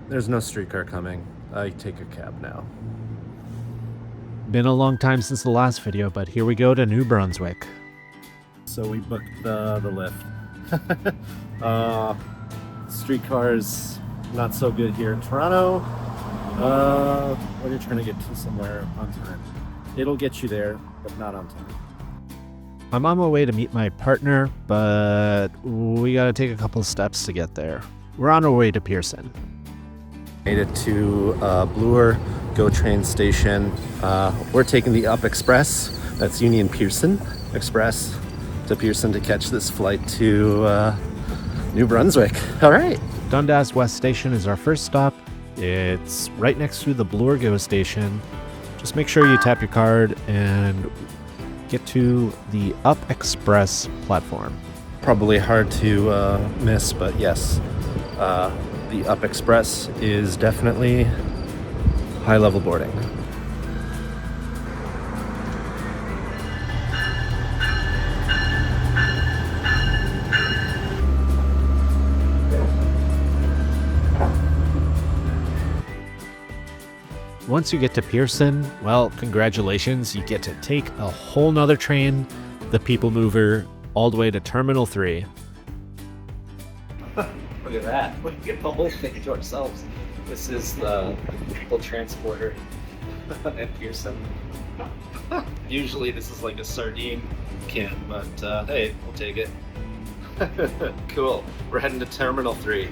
There's no streetcar coming. I take a cab now. Been a long time since the last video, but here we go to New Brunswick. So we booked the lift. Streetcars not so good here in Toronto. When you're trying to get to somewhere on time, it'll get you there, but not on time. I'm on my way to meet my partner, but we gotta take a couple of steps to get there. We're on our way to Pearson. Made it to Bloor GO train station. We're taking the Up Express. That's Union Pearson Express to Pearson to catch this flight to New Brunswick. All right. Dundas West Station is our first stop. It's right next to the Bloor GO station. Just make sure you tap your card and get to the Up Express platform. Probably hard to miss, but yes, the Up Express is definitely high-level boarding. Once you get to Pearson, well, congratulations, you get to take a whole nother train, the People Mover, all the way to Terminal 3. Look at that. We get the whole thing to ourselves. This is the People Transporter at Pearson. Usually this is like a sardine can, but hey, we'll take it. Cool. We're heading to Terminal 3.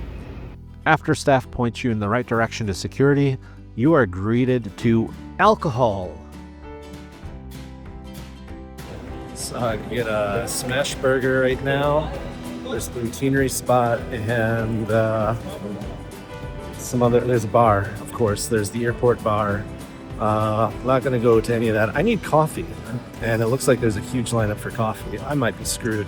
After staff points you in the right direction to security, you are greeted to alcohol. So I can get a smash burger right now. There's the routinary spot and there's a bar, of course. There's the airport bar. I'm not gonna go to any of that. I need coffee, and it looks like there's a huge lineup for coffee. I might be screwed.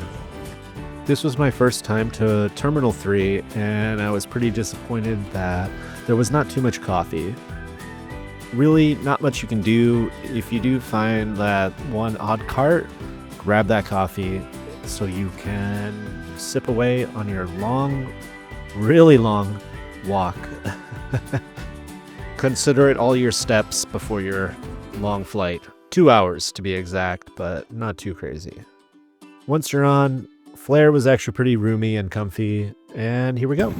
This was my first time to Terminal 3, and I was pretty disappointed that there was not too much coffee. Really, not much you can do. If you do find that one odd cart, grab that coffee so you can sip away on your long, really long walk. Consider it all your steps before your long flight. 2 hours to be exact, but not too crazy. Once you're on, Flair was actually pretty roomy and comfy, and here we go.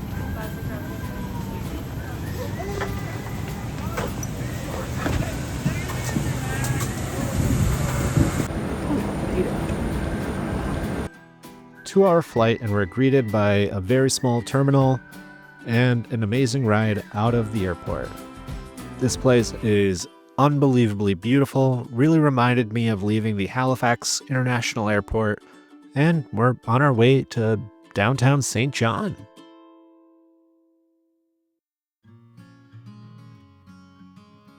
Two-hour flight, and we're greeted by a very small terminal and an amazing ride out of the airport. This place is unbelievably beautiful, really reminded me of leaving the Halifax International Airport, and we're on our way to downtown St. John.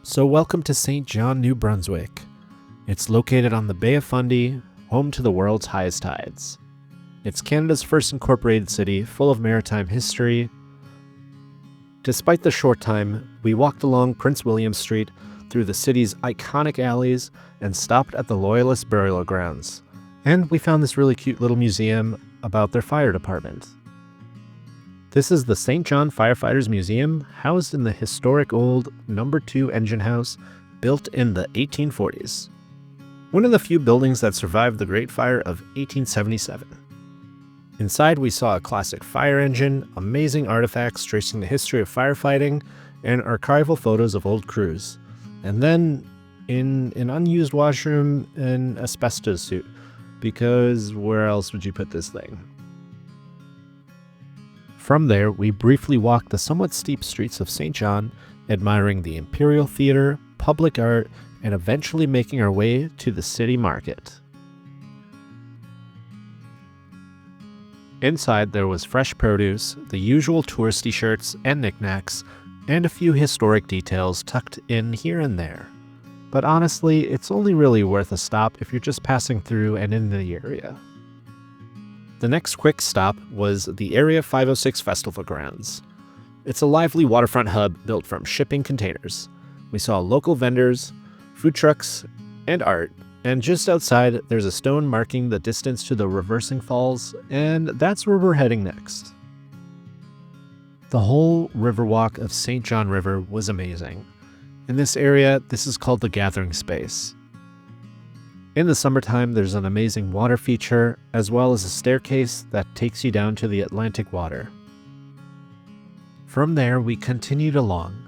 So welcome to St. John, New Brunswick. It's located on the Bay of Fundy, home to the world's highest tides. It's Canada's first incorporated city, full of maritime history. Despite the short time, we walked along Prince William Street through the city's iconic alleys and stopped at the Loyalist burial grounds. And we found this really cute little museum about their fire department. This is the St. John Firefighters Museum, housed in the historic old No. 2 engine house built in the 1840s. One of the few buildings that survived the Great Fire of 1877. Inside, we saw a classic fire engine, amazing artifacts tracing the history of firefighting, and archival photos of old crews. And then, in an unused washroom, an asbestos suit. Because where else would you put this thing? From there, we briefly walked the somewhat steep streets of St. John, admiring the Imperial Theatre, public art, and eventually making our way to the city market. Inside, there was fresh produce, the usual touristy shirts and knickknacks, and a few historic details tucked in here and there. But honestly, it's only really worth a stop if you're just passing through and in the area. The next quick stop was the Area 506 Festival Grounds. It's a lively waterfront hub built from shipping containers. We saw local vendors, food trucks, and art. And just outside, there's a stone marking the distance to the Reversing Falls, and that's where we're heading next. The whole Riverwalk of St. John River was amazing. In this area, this is called the Gathering Space. In the summertime, there's an amazing water feature, as well as a staircase that takes you down to the Atlantic water. From there, we continued along.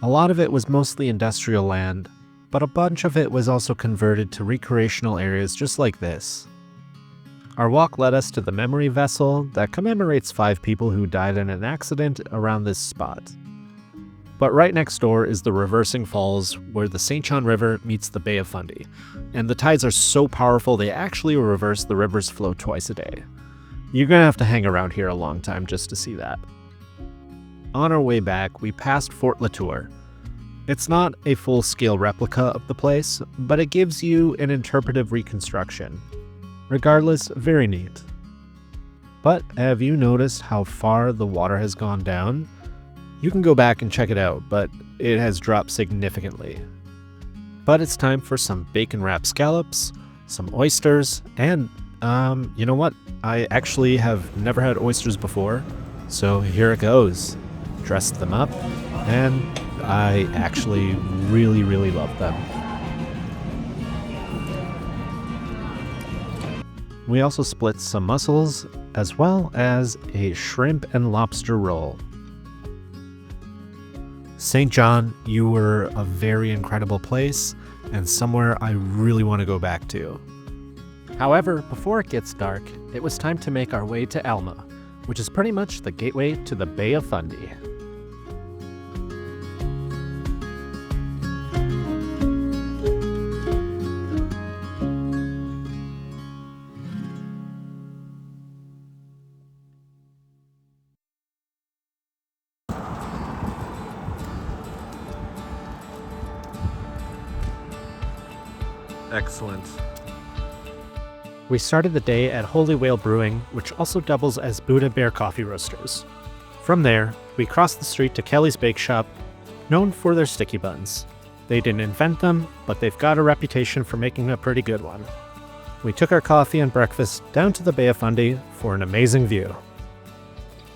A lot of it was mostly industrial land, but a bunch of it was also converted to recreational areas just like this. Our walk led us to the memory vessel that commemorates 5 people who died in an accident around this spot. But right next door is the Reversing Falls, where the St. John River meets the Bay of Fundy, and the tides are so powerful they actually reverse the river's flow twice a day. You're gonna have to hang around here a long time just to see that. On our way back, we passed Fort Latour. It's not a full-scale replica of the place, but it gives you an interpretive reconstruction. Regardless, very neat. But have you noticed how far the water has gone down? You can go back and check it out, but it has dropped significantly. But it's time for some bacon-wrapped scallops, some oysters, and you know what? I actually have never had oysters before, so here it goes. Dressed them up, and I actually really, really love them. We also split some mussels, as well as a shrimp and lobster roll. St. John, you were a very incredible place, and somewhere I really want to go back to. However, before it gets dark, it was time to make our way to Alma, which is pretty much the gateway to the Bay of Fundy. Excellent. We started the day at Holy Whale Brewing, which also doubles as Buddha Bear Coffee Roasters. From there, we crossed the street to Kelly's Bake Shop, known for their sticky buns. They didn't invent them, but they've got a reputation for making a pretty good one. We took our coffee and breakfast down to the Bay of Fundy for an amazing view.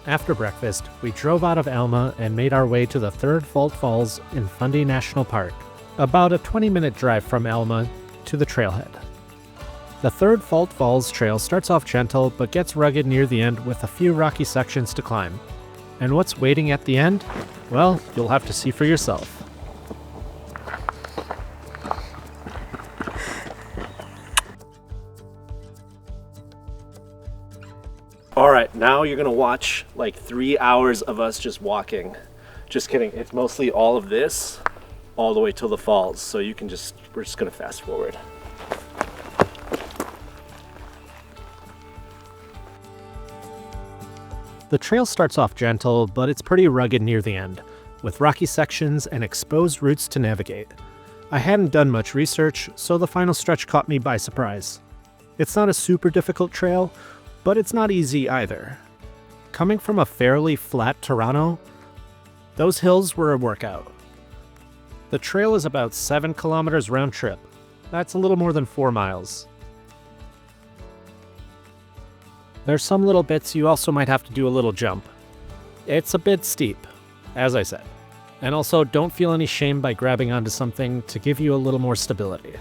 After breakfast, we drove out of Alma and made our way to the Third Fault Falls in Fundy National Park, about a 20-minute drive from Alma to the trailhead. The Third Fault Falls trail starts off gentle but gets rugged near the end with a few rocky sections to climb. And what's waiting at the end? Well, you'll have to see for yourself. Alright, now you're gonna watch like 3 hours of us just walking. Just kidding, it's mostly all of this all the way till the falls, so we're just gonna fast forward. The trail starts off gentle, but it's pretty rugged near the end, with rocky sections and exposed routes to navigate. I hadn't done much research, so the final stretch caught me by surprise. It's not a super difficult trail, but it's not easy either. Coming from a fairly flat Toronto, those hills were a workout. The trail is about 7 kilometers round trip. That's a little more than 4 miles. There's some little bits you also might have to do a little jump. It's a bit steep, as I said. And also, don't feel any shame by grabbing onto something to give you a little more stability.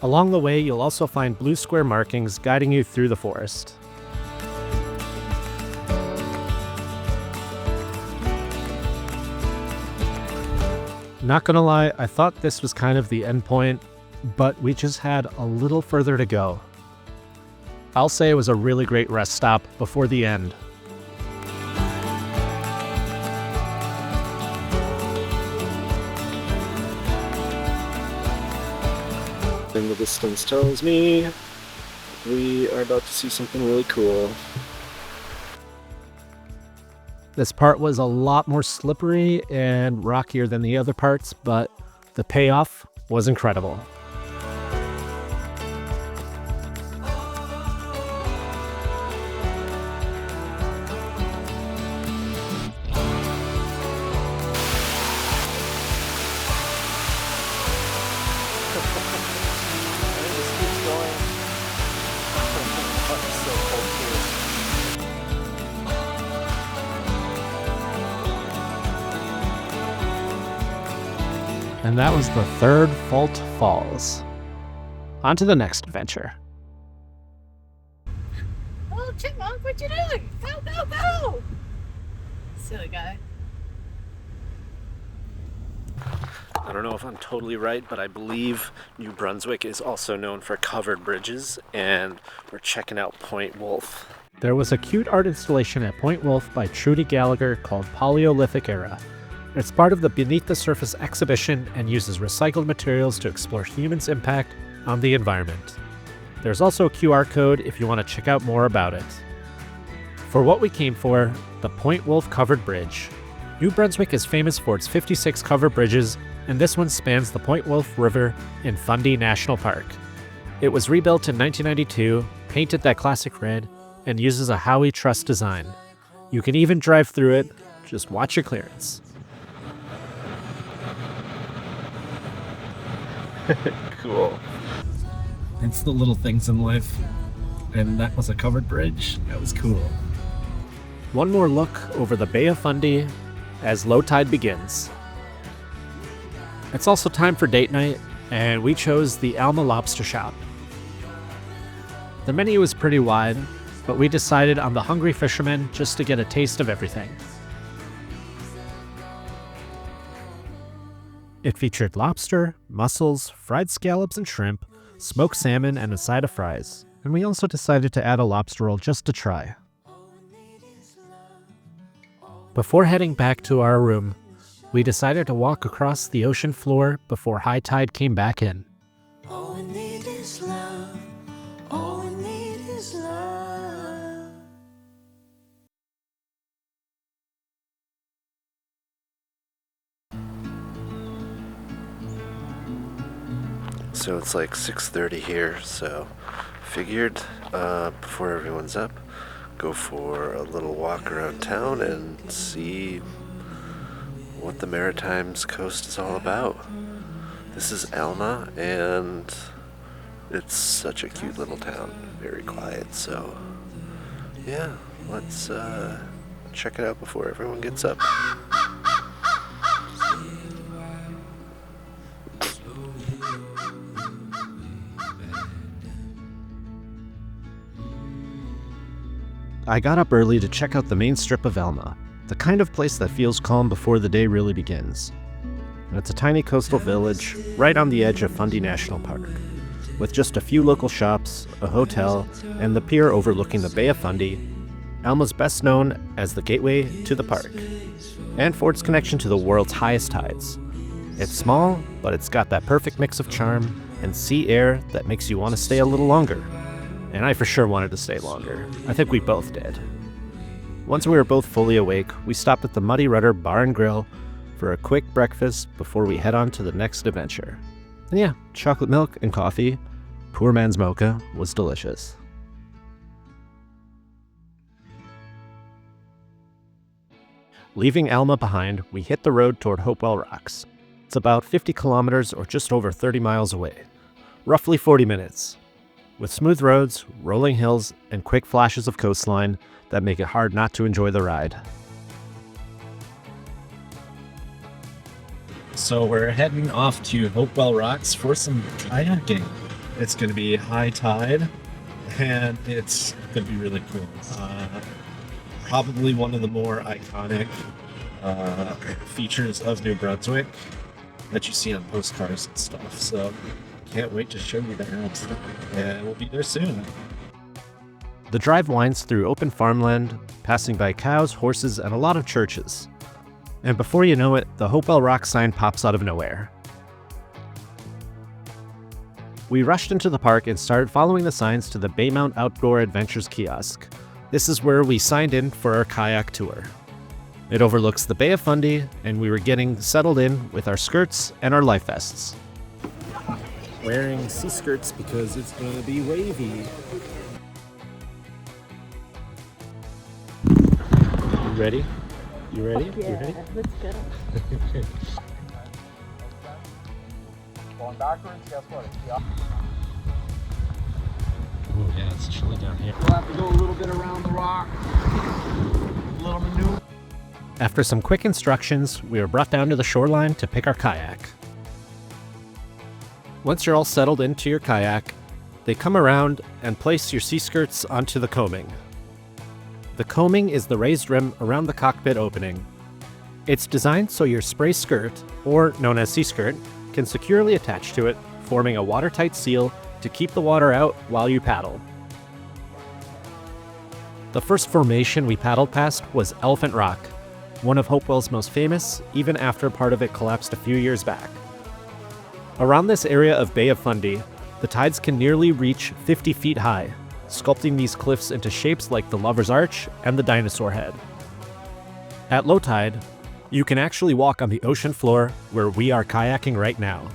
Along the way, you'll also find blue square markings guiding you through the forest. Not gonna lie, I thought this was kind of the end point, but we just had a little further to go. I'll say it was a really great rest stop before the end. And the distance tells me we are about to see something really cool. This part was a lot more slippery and rockier than the other parts, but the payoff was incredible. And that was the third Fault Falls. On to the next adventure. Oh, Chipmunk, what you doing? Go, go, go! Silly guy. I don't know if I'm totally right, but I believe New Brunswick is also known for covered bridges, and we're checking out Point Wolf. There was a cute art installation at Point Wolf by Trudy Gallagher called Paleolithic Era. It's part of the Beneath the Surface exhibition and uses recycled materials to explore humans' impact on the environment. There's also a QR code if you want to check out more about it. For what we came for, the Point Wolf Covered Bridge. New Brunswick is famous for its 56 covered bridges, and this one spans the Point Wolf River in Fundy National Park. It was rebuilt in 1992, painted that classic red, and uses a Howie Truss design. You can even drive through it, just watch your clearance. Cool. It's the little things in life. And that was a covered bridge. That was cool. One more look over the Bay of Fundy as low tide begins. It's also time for date night, and we chose the Alma Lobster Shop. The menu was pretty wide, but we decided on the Hungry Fisherman just to get a taste of everything. It featured lobster, mussels, fried scallops and shrimp, smoked salmon, and a side of fries. And we also decided to add a lobster roll just to try. Before heading back to our room, we decided to walk across the ocean floor before high tide came back in. All we need is love. All we need is love. So it's like 6:30 here, so figured before everyone's up, go for a little walk around town and see what the Maritimes coast is all about. This is Alma, and it's such a cute little town, very quiet, so yeah, let's check it out before everyone gets up. I got up early to check out the main strip of Alma, the kind of place that feels calm before the day really begins. And it's a tiny coastal village right on the edge of Fundy National Park, with just a few local shops, a hotel, and the pier overlooking the Bay of Fundy. Alma's best known as the gateway to the park, and for its connection to the world's highest tides. It's small, but it's got that perfect mix of charm and sea air that makes you want to stay a little longer. And I for sure wanted to stay longer. I think we both did. Once we were both fully awake, we stopped at the Muddy Rudder Bar and Grill for a quick breakfast before we head on to the next adventure. And yeah, chocolate milk and coffee, poor man's mocha, was delicious. Leaving Alma behind, we hit the road toward Hopewell Rocks. It's about 50 kilometers or just over 30 miles away, roughly 40 minutes. With smooth roads, rolling hills, and quick flashes of coastline that make it hard not to enjoy the ride. So we're heading off to Hopewell Rocks for some kayaking. It's going to be high tide, and it's going to be really cool. Probably one of the more iconic features of New Brunswick that you see on postcards and stuff. So can't wait to show you that, and we'll be there soon. The drive winds through open farmland, passing by cows, horses, and a lot of churches. And before you know it, the Hopewell Rocks sign pops out of nowhere. We rushed into the park and started following the signs to the Baymount Outdoor Adventures kiosk. This is where we signed in for our kayak tour. It overlooks the Bay of Fundy, and we were getting settled in with our skirts and our life vests. Wearing sea skirts because it's gonna be wavy. You ready? You ready? Yeah, You ready? let's go. Going backwards, guess what? Yeah. Oh yeah, it's chilly down here. We'll have to go a little bit around the rock. A little maneuver. After some quick instructions, we were brought down to the shoreline to pick our kayak. Once you're all settled into your kayak, they come around and place your sea skirts onto the coaming. The coaming is the raised rim around the cockpit opening. It's designed so your spray skirt, or known as sea skirt, can securely attach to it, forming a watertight seal to keep the water out while you paddle. The first formation we paddled past was Elephant Rock, one of Hopewell's most famous, even after part of it collapsed a few years back. Around this area of Bay of Fundy, the tides can nearly reach 50 feet high, sculpting these cliffs into shapes like the Lover's Arch and the Dinosaur Head. At low tide, you can actually walk on the ocean floor where we are kayaking right now.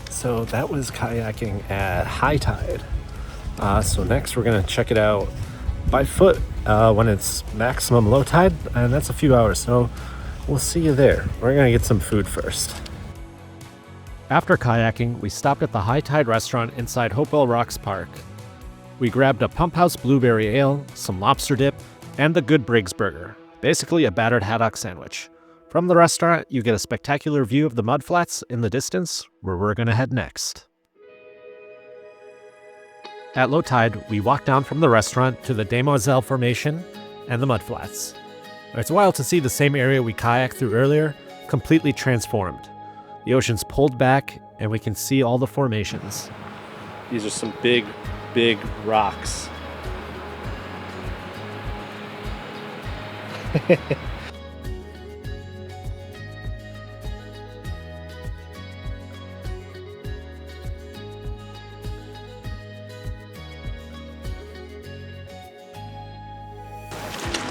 So that was kayaking at high tide. So next we're gonna check it out by foot when it's maximum low tide, and that's a few hours, so we'll see you there. We're gonna get some food first. After kayaking, we stopped at the high tide restaurant inside Hopewell Rocks Park. We grabbed a Pump House blueberry ale, some lobster dip, and the Good Briggs burger, basically a battered haddock sandwich. From the restaurant, you get a spectacular view of the mudflats in the distance, where we're gonna head next. At low tide, we walk down from the restaurant to the Demoiselle Formation and the mudflats. It's wild to see the same area we kayaked through earlier, completely transformed. The ocean's pulled back, and we can see all the formations. These are some big rocks.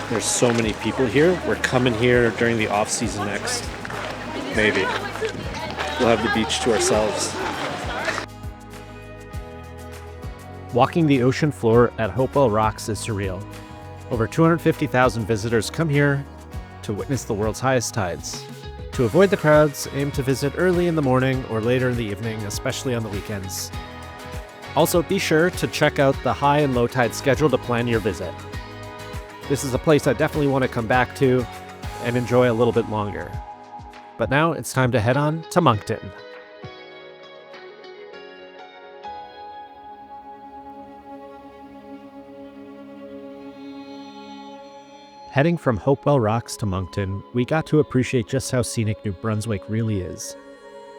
There's so many people here. We're coming here during the off season next. Maybe. We'll have the beach to ourselves. Walking the ocean floor at Hopewell Rocks is surreal. Over 250,000 visitors come here to witness the world's highest tides. To avoid the crowds, aim to visit early in the morning or later in the evening, especially on the weekends. Also, be sure to check out the high and low tide schedule to plan your visit. This is a place I definitely want to come back to and enjoy a little bit longer. But now it's time to head on to Moncton. Heading from Hopewell Rocks to Moncton, we got to appreciate just how scenic New Brunswick really is.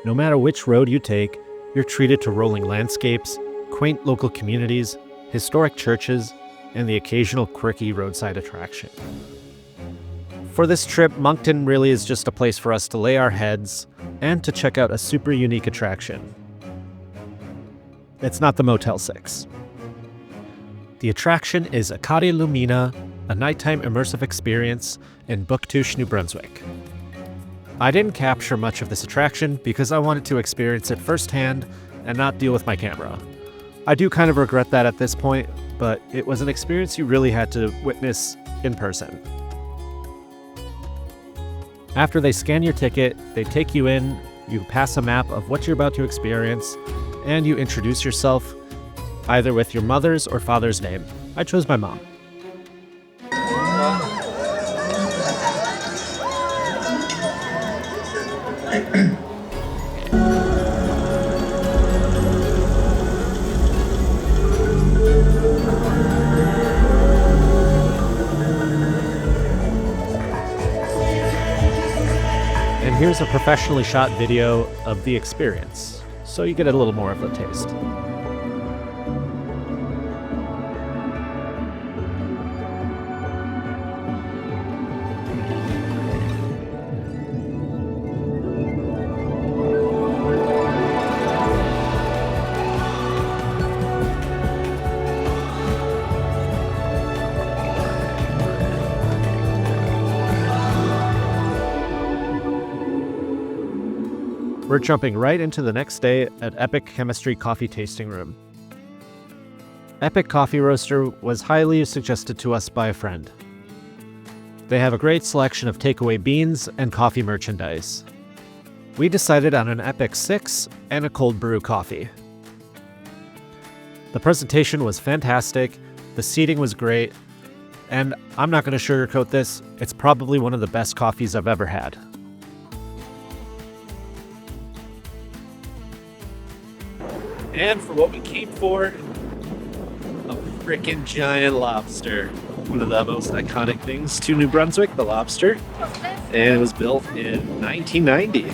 No matter which road you take, you're treated to rolling landscapes, quaint local communities, historic churches, and the occasional quirky roadside attraction. For this trip, Moncton really is just a place for us to lay our heads and to check out a super unique attraction. It's not the Motel 6. The attraction is Akadi Lumina, a nighttime immersive experience in Bouctouche, New Brunswick. I didn't capture much of this attraction because I wanted to experience it firsthand and not deal with my camera. I do kind of regret that at this point, but it was an experience you really had to witness in person. After they scan your ticket, they take you in, you pass a map of what you're about to experience, and you introduce yourself, either with your mother's or father's name. I chose my mom. And here's a professionally shot video of the experience, so you get a little more of a taste. We're jumping right into the next day at Epic Chemistry Coffee Tasting Room. Epic Coffee Roaster was highly suggested to us by a friend. They have a great selection of takeaway beans and coffee merchandise. We decided on an Epic 6 and a cold brew coffee. The presentation was fantastic, the seating was great, and I'm not going to sugarcoat this, it's probably one of the best coffees I've ever had. And for what we came for, a freaking giant lobster. One of the most iconic things to New Brunswick, the lobster. And it was built in 1990.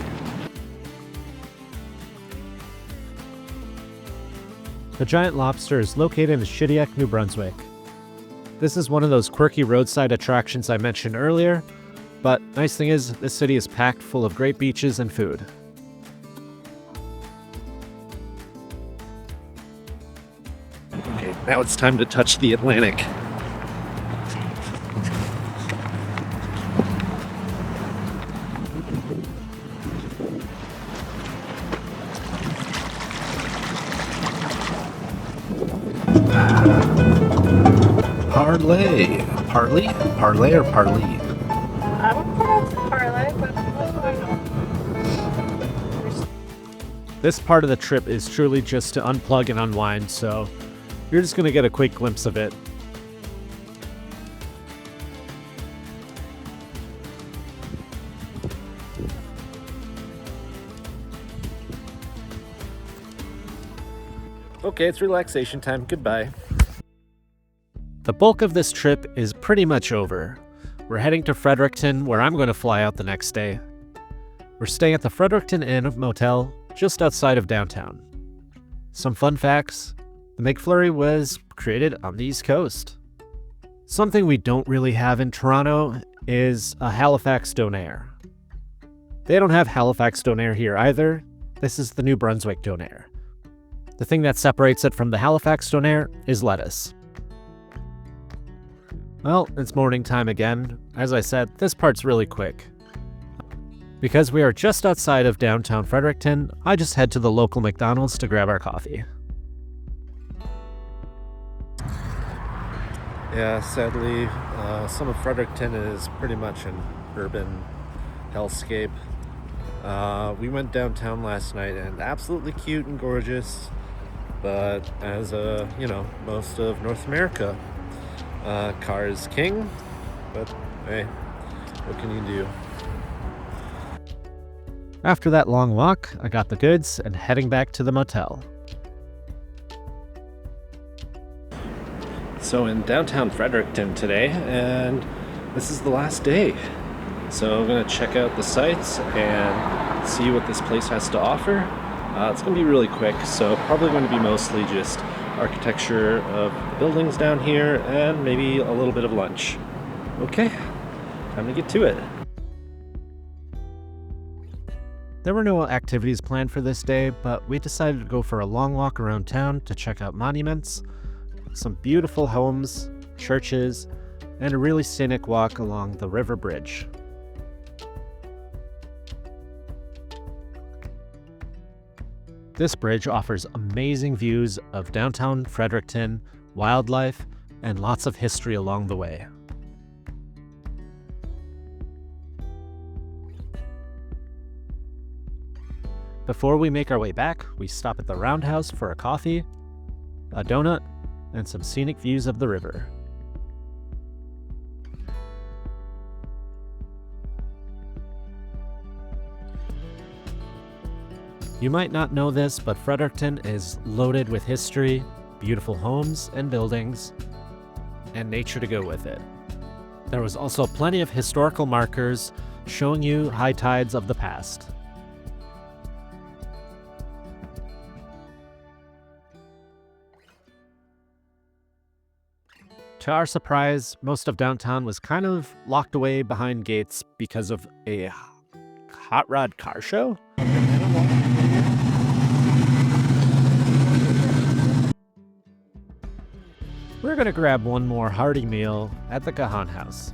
The giant lobster is located in Shediac, New Brunswick. This is one of those quirky roadside attractions I mentioned earlier, but nice thing is, this city is packed full of great beaches and food. Okay, now it's time to touch the Atlantic. Parlay. Parley? Parlay or parley? I would pronounce it parlay, but I know. This part of the trip is truly just to unplug and unwind, so you're just going to get a quick glimpse of it. Okay, it's relaxation time. Goodbye. The bulk of this trip is pretty much over. We're heading to Fredericton, where I'm going to fly out the next day. We're staying at the Fredericton Inn Motel, just outside of downtown. Some fun facts: the McFlurry was created on the East Coast. Something we don't really have in Toronto is a Halifax Donair. They don't have Halifax Donair here either. This is the New Brunswick Donair. The thing that separates it from the Halifax Donair is lettuce. Well, it's morning time again. As I said, this part's really quick. Because we are just outside of downtown Fredericton, I just head to the local McDonald's to grab our coffee. Yeah, sadly, some of Fredericton is pretty much an urban hellscape. We went downtown last night and absolutely cute and gorgeous, but as most of North America, car is king, but hey, what can you do? After that long walk, I got the goods and heading back to the motel. So in downtown Fredericton today, and this is the last day. So I'm gonna check out the sights and see what this place has to offer. It's gonna be really quick, so probably going to be mostly just architecture of the buildings down here and maybe a little bit of lunch. Okay, time to get to it. There were no activities planned for this day, but we decided to go for a long walk around town to check out monuments, some beautiful homes, churches, and a really scenic walk along the river bridge. This bridge offers amazing views of downtown Fredericton, wildlife, and lots of history along the way. Before we make our way back, we stop at the Roundhouse for a coffee, a donut, and some scenic views of the river. You might not know this, but Fredericton is loaded with history, beautiful homes and buildings, and nature to go with it. There was also plenty of historical markers showing you high tides of the past. To our surprise, most of downtown was kind of locked away behind gates because of a hot rod car show. We're gonna grab one more hearty meal at the Gahan House.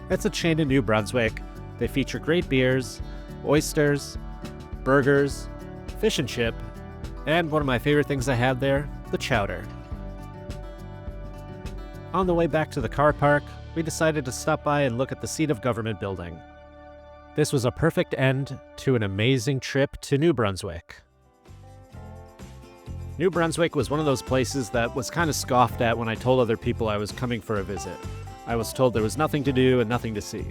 It's a chain in New Brunswick. They feature great beers, oysters, burgers, fish and chip, and one of my favorite things I had there, the chowder. On the way back to the car park, we decided to stop by and look at the seat of government building. This was a perfect end to an amazing trip to New Brunswick. New Brunswick was one of those places that was kind of scoffed at when I told other people I was coming for a visit. I was told there was nothing to do and nothing to see.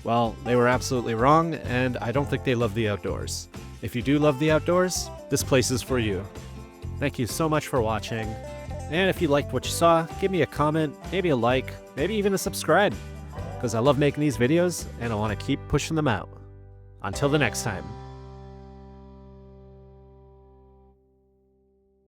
Well, they were absolutely wrong, and I don't think they love the outdoors. If you do love the outdoors, this place is for you. Thank you so much for watching. And if you liked what you saw, give me a comment, maybe a like, maybe even a subscribe. Because I love making these videos and I want to keep pushing them out. Until the next time.